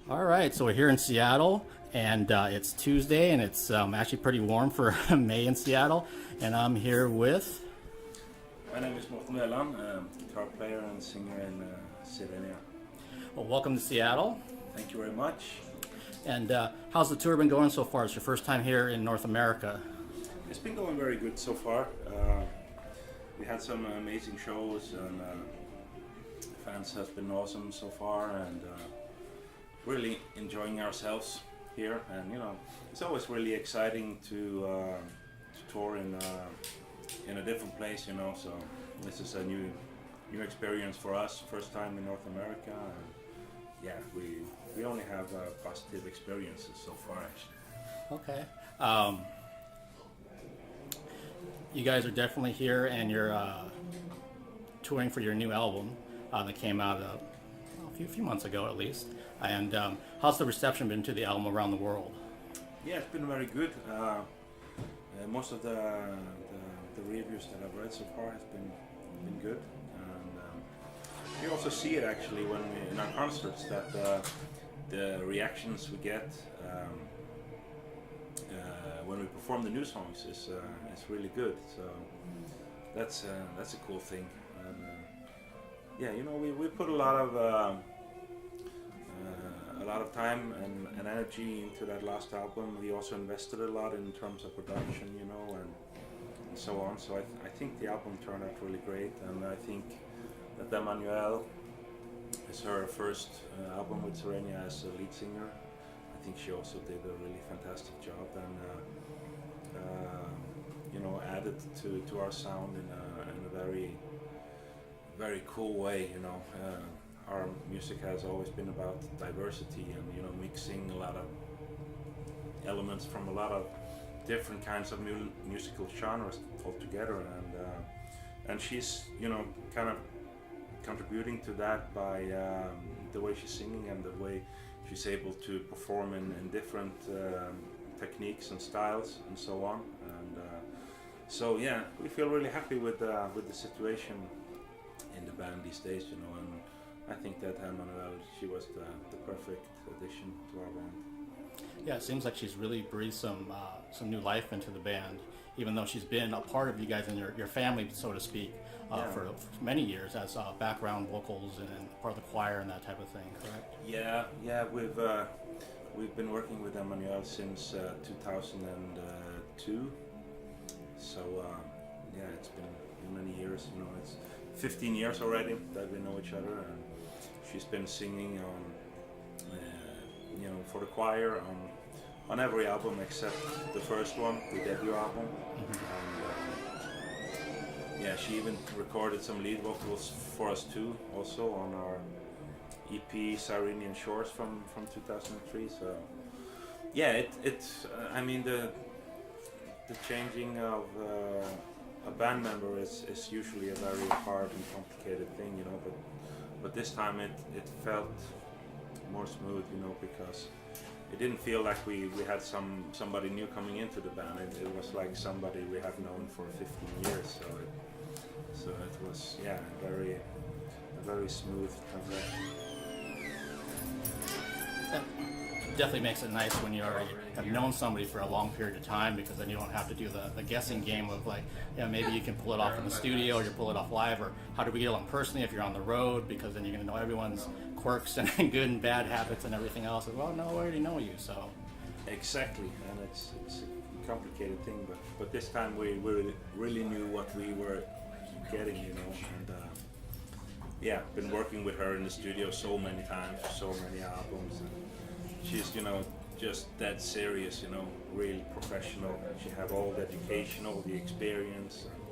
All right, so we're here in Seattle, and it's Tuesday, and it's actually pretty warm for May in Seattle. And I'm here with. My name is Morten Veland, guitar player and singer in Sirenia. Well, welcome to Seattle. Thank you very much. And how's the tour been going so far? It's your first time here in North America. It's been going very good so far. We had some amazing shows, and fans have been awesome so far, and really enjoying ourselves here. And it's always really exciting to tour in a different place. So this is a new experience for us, first time in North America. And yeah, we only have positive experiences so far, actually. Okay. You guys are definitely here, and you're touring for your new album that came out a few months ago, at least. And how's the reception been to the album around the world? Yeah, it's been very good. Most of the reviews that I've read so far has been good. And you also see it actually when in our concerts that the reactions we get when we perform the new songs is really good. So that's a cool thing. And, yeah, we put a lot of time and energy into that last album. We also invested a lot in terms of production, and so on. So I think the album turned out really great, and I think that Emmanuel is her first album with Sirenia as a lead singer. I think she also did a really fantastic job, and added to our sound in a very, very cool way. Our music has always been about diversity and mixing a lot of elements from a lot of different kinds of musical genres all together, and she's kind of contributing to that by the way she's singing and the way she's able to perform in different techniques and styles and so on. And so yeah, we feel really happy with the situation in the band these days, and I think that Emmanuel, she was the perfect addition to our band. Yeah, it seems like she's really breathed some new life into the band, even though she's been a part of you guys and your family, so to speak, for many years as background vocals and part of the choir and that type of thing, correct? Yeah, we've been working with Emmanuel since 2002. So yeah, it's been many years. It's 15 years already that we know each other, and she's been singing on, for the choir on every album except the first one, the debut album. And yeah, she even recorded some lead vocals for us too, also on our EP Sirenia Shores from 2003. So yeah, I mean the changing of a band member is usually a very hard and complicated thing, but this time it felt more smooth, because it didn't feel like we had somebody new coming into the band. It was like somebody we have known for 15 years. So it was a very smooth transition. That definitely makes it nice when you already have known somebody for a long period of time, because then you don't have to do the guessing game of maybe you can pull it off in the studio or you pull it off live, or how do we get along personally if you're on the road, because then you're going to know everyone's quirks and good and bad habits and everything else. Well, no, I already know you, so. Exactly, and it's a complicated thing, but this time we really knew what we were getting, and yeah, been working with her in the studio so many times, so many albums, and she's just that serious, really professional. She have all the education, all the experience, and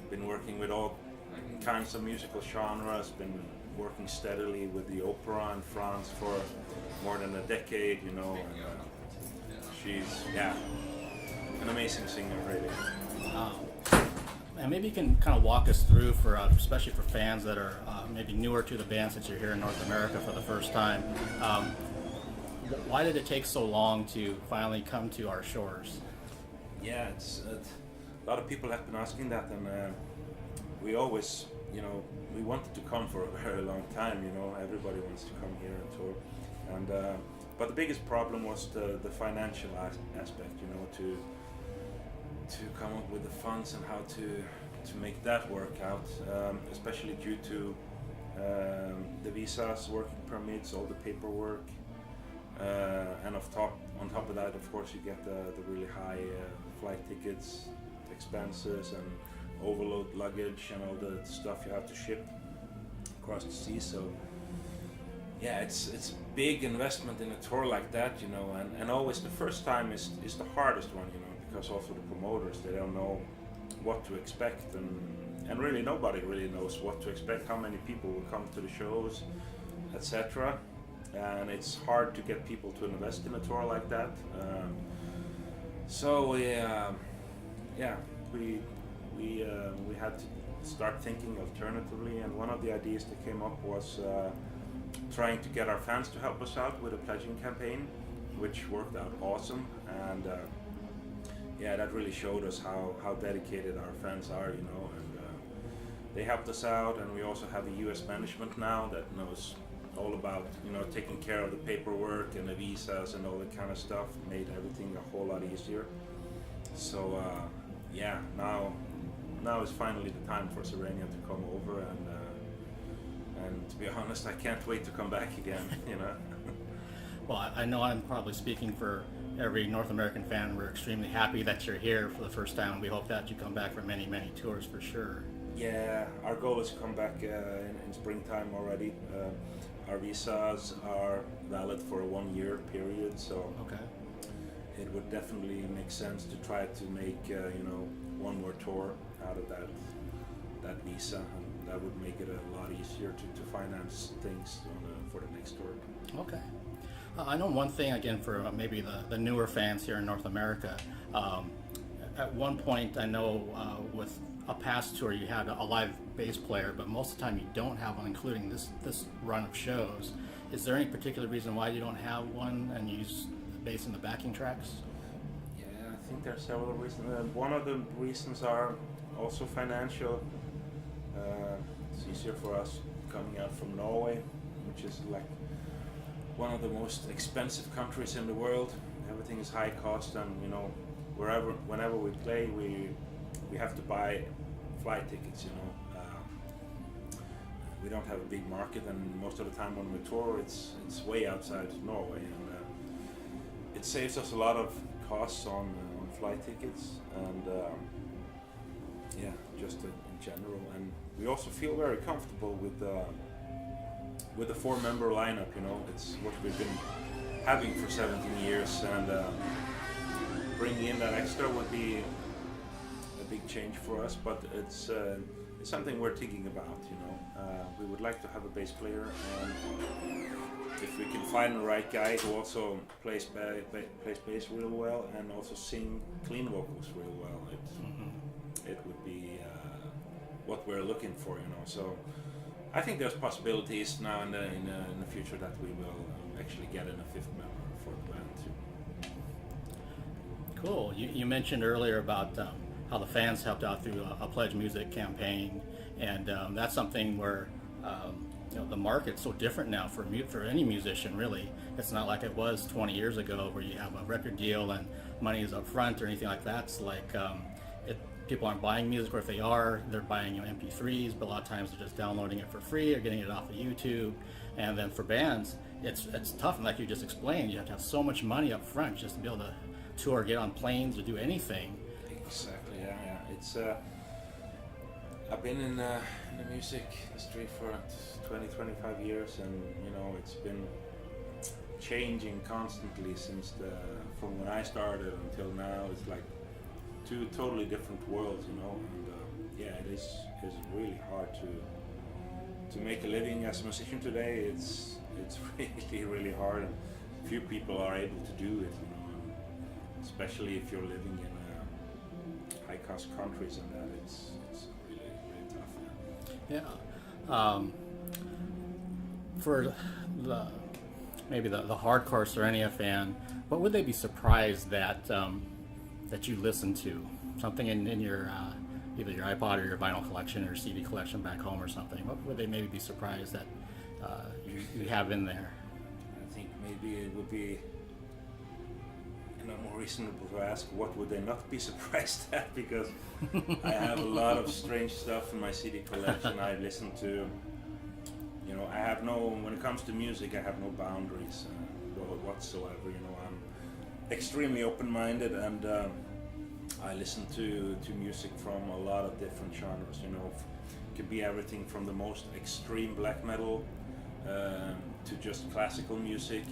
been working with all kinds of musical genres, been working steadily with the opera in France for more than a decade, and she's an amazing singer, really. And maybe you can kind of walk us through, for especially for fans that are maybe newer to the band since you're here in North America for the first time. Why did it take so long to finally come to our shores? Yeah, it's a lot of people have been asking that, and we always, we wanted to come for a very long time. Everybody wants to come here and tour. And but the biggest problem was the financial aspect, you know, to come up with the funds and how to make that work out, especially due to the visas, working permits, all the paperwork, and on top of that, of course, you get the really high flight tickets, expenses, and overload luggage, and all the stuff you have to ship across the sea. So yeah, it's a big investment in a tour like that, you know, and always the first time is the hardest one, you know, because also the promoters, they don't know what to expect, and really nobody really knows what to expect, how many people will come to the shows, etc. And it's hard to get people to invest in a tour like that. So we had to start thinking alternatively, and one of the ideas that came up was trying to get our fans to help us out with a pledging campaign, which worked out awesome. And that really showed us how dedicated our fans are, you know, and they helped us out. And we also have a US management now that knows all about, you know, taking care of the paperwork and the visas and all that kind of stuff, made everything a whole lot easier. So now is finally the time for Sirenia to come over, and to be honest, I can't wait to come back again, you know. Well, I know I'm probably speaking for every North American fan. We're extremely happy that you're here for the first time. We hope that you come back for many, many tours for sure. Yeah, our goal is to come back in springtime already. Our visas are valid for a 1 year period, so okay. It would definitely make sense to try to make one more tour out of that visa, and that would make it a lot easier to finance things for the next tour. Okay. I know one thing, again, for maybe the newer fans here in North America. At one point, I know with a past tour you had a live bass player, but most of the time you don't have one, including this run of shows. Is there any particular reason why you don't have one and use bass in the backing tracks? Yeah, I think there are several reasons. One of the reasons are also financial. It's easier for us coming out from Norway, which is like one of the most expensive countries in the world. Everything is high cost, and you know, whenever we play, we have to buy flight tickets. You know, we don't have a big market, and most of the time when we tour, it's way outside Norway, and it saves us a lot of costs on flight tickets, and just in general. And we also feel very comfortable with the 4-member lineup. You know, it's what we've been having for 17 years, and bringing in that extra would be a big change for us. But it's something we're thinking about. You know, we would like to have a bass player, and if we can find the right guy who also plays bass real well and also sing clean vocals real well, it would be what we're looking for, you know. So I think there's possibilities now in the future that we will actually get in a 5th member for the band too. Cool. You mentioned earlier about how the fans helped out through a Pledge Music campaign, and that's something where the market's so different now for any musician, really. It's not like it was 20 years ago where you have a record deal and money is up front or anything like that. It's like people aren't buying music, or if they are, they're buying MP3s, but a lot of times they're just downloading it for free or getting it off of YouTube. And then for bands, it's tough, and like you just explained, you have to have so much money up front just to be able to tour, get on planes, or do anything. Exactly, yeah. It's I've been in the music industry for 20-25 years, and you know, it's been changing constantly from when I started until now. It's like 2 totally different worlds, you know, and it is really hard to make a living as a musician today. It's really, really hard, and few people are able to do it, you know, and especially if you're living in high cost countries, and that it's really, really tough. Yeah. For maybe the hardcore Sirenia fan, what would they be surprised that you listen to? Something in your either your iPod or your vinyl collection or CD collection back home or something. What would they maybe be surprised that you have in there? I think maybe it would be more reasonable to ask what would they not be surprised at, because I have a lot of strange stuff in my CD collection. I listen to, I have when it comes to music, I have no boundaries whatsoever. I'm extremely open-minded, and I listen to music from a lot of different genres. It could be everything from the most extreme black metal to just classical music,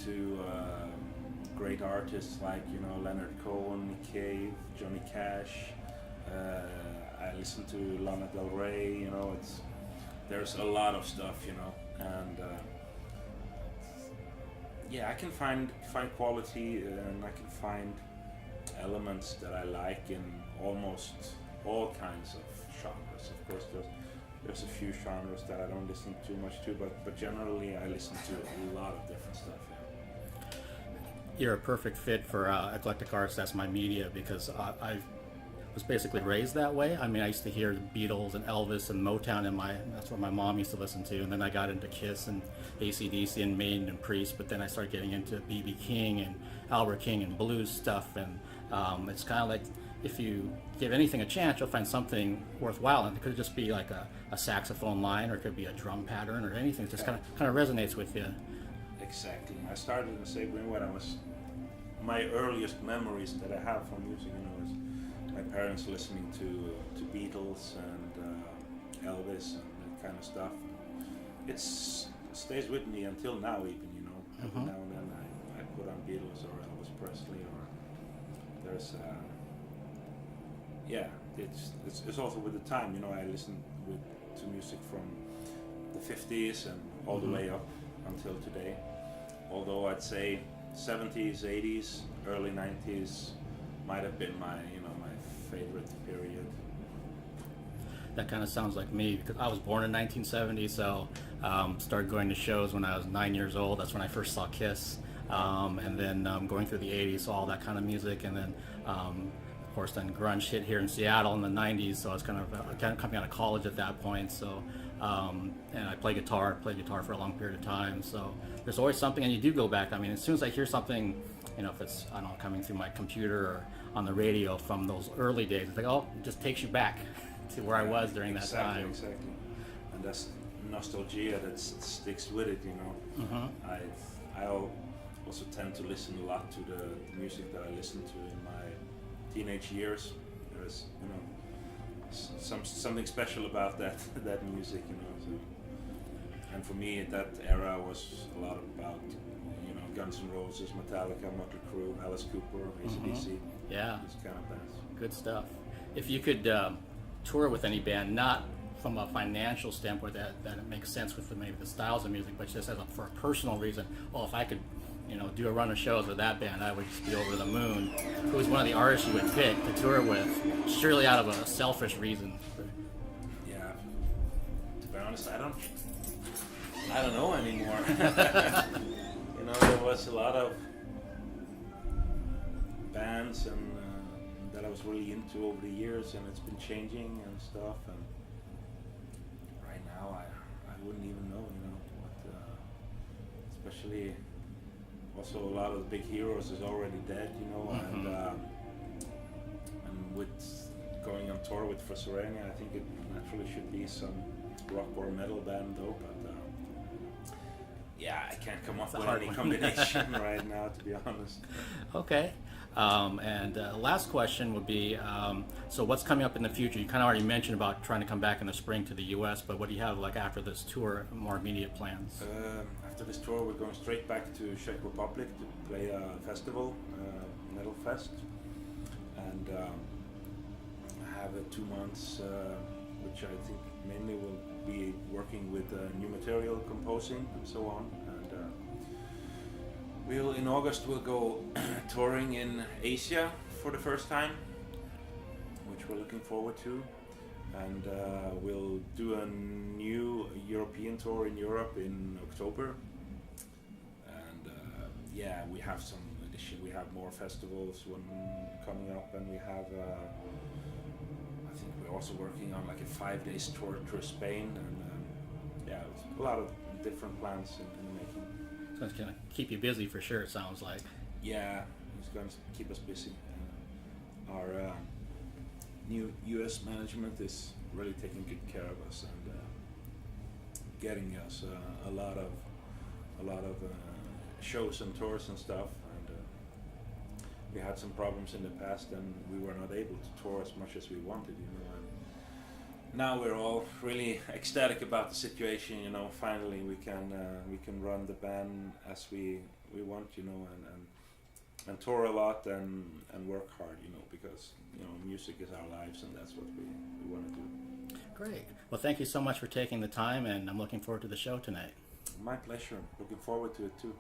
to great artists like Leonard Cohen, Nick Cave, Johnny Cash. I listen to Lana Del Rey. There's a lot of stuff, and I can find quality, and I can find elements that I like in almost all kinds of genres. Of course, there's a few genres that I don't listen too much to, but generally I listen to a lot of different stuff. You're a perfect fit for Eclectic Arts. That's my media, because I was basically raised that way. I mean, I used to hear the Beatles and Elvis and Motown, and that's what my mom used to listen to. And then I got into Kiss and AC/DC and Maiden and Priest, but then I started getting into B.B. King and Albert King and blues stuff. And it's kind of like, if you give anything a chance, you'll find something worthwhile. And it could just be like a saxophone line, or it could be a drum pattern, or anything. It just kind of resonates with you. Exactly. I started in the same way when I was. My earliest memories that I have from music, is my parents listening to Beatles and Elvis and that kind of stuff. It stays with me until now, even. Every now and then I put on Beatles or Elvis Presley, or there's it's also with the time. I listen to music from the 50s and all the way up until today. Although I'd say 70s, 80s, early 90s might have been my favorite period. That kind of sounds like me, because I was born in 1970, so started going to shows when I was 9 years old. That's when I first saw Kiss, and then going through the 80s, saw all that kind of music, and then of course then grunge hit here in Seattle in the 90s, so I was kind of coming out of college at that point. So and I played guitar for a long period of time, so there's always something. And you do go back. I mean, as soon as I hear something, if it's, I don't know, coming through my computer or on the radio from those early days, it's like, it just takes you back to where I was during that time. Exactly. And that's nostalgia that sticks with it. I also tend to listen a lot to the music that I listened to in my teenage years. There's something special about that music, So. And for me, that era was a lot about Guns N' Roses, Metallica, Mötley Crüe, Alice Cooper, AC/DC. Yeah, these kind of bands. Good stuff. If you could tour with any band, not from a financial standpoint that it makes sense with maybe the styles of music, but just for a personal reason, if I could do a run of shows with that band, I would just be over the moon. Who was one of the artists you would pick to tour with, surely out of a selfish reason? Yeah, to be honest, I don't know anymore. There was a lot of bands and that I was really into over the years, and it's been changing and stuff. And right now, I wouldn't even know, what. Especially, also a lot of the big heroes is already dead, and with going on tour with for Sirenia, I think it naturally should be some rock or metal band though, but. I can't come up with any combination right now, to be honest. Okay. And last question would be, so what's coming up in the future? You kind of already mentioned about trying to come back in the spring to the U.S., but what do you have after this tour, more immediate plans? After this tour, we're going straight back to Czech Republic to play a festival, Metal Fest, and have 2 months, which I think mainly will be working with new material, composing, and so on. And in August we'll go touring in Asia for the first time, which we're looking forward to. And we'll do a new European tour in Europe in October. And we have some addition. We have more festivals coming up, and we have. I think we're also working on like a 5-day tour through Spain, and a lot of different plans in the making. So it's going to keep you busy for sure, it sounds like. Yeah, it's going to keep us busy. Our new U.S. management is really taking good care of us and getting us a lot of shows and tours and stuff. And we had some problems in the past, and we were not able to tour as much as we wanted, you know. And now we're all really ecstatic about the situation, you know. Finally, we can run the band as we want, you know, and tour a lot and work hard, you know, because, you know, music is our lives, and that's what we want to do. Great. Well, thank you so much for taking the time, and I'm looking forward to the show tonight. My pleasure. Looking forward to it too.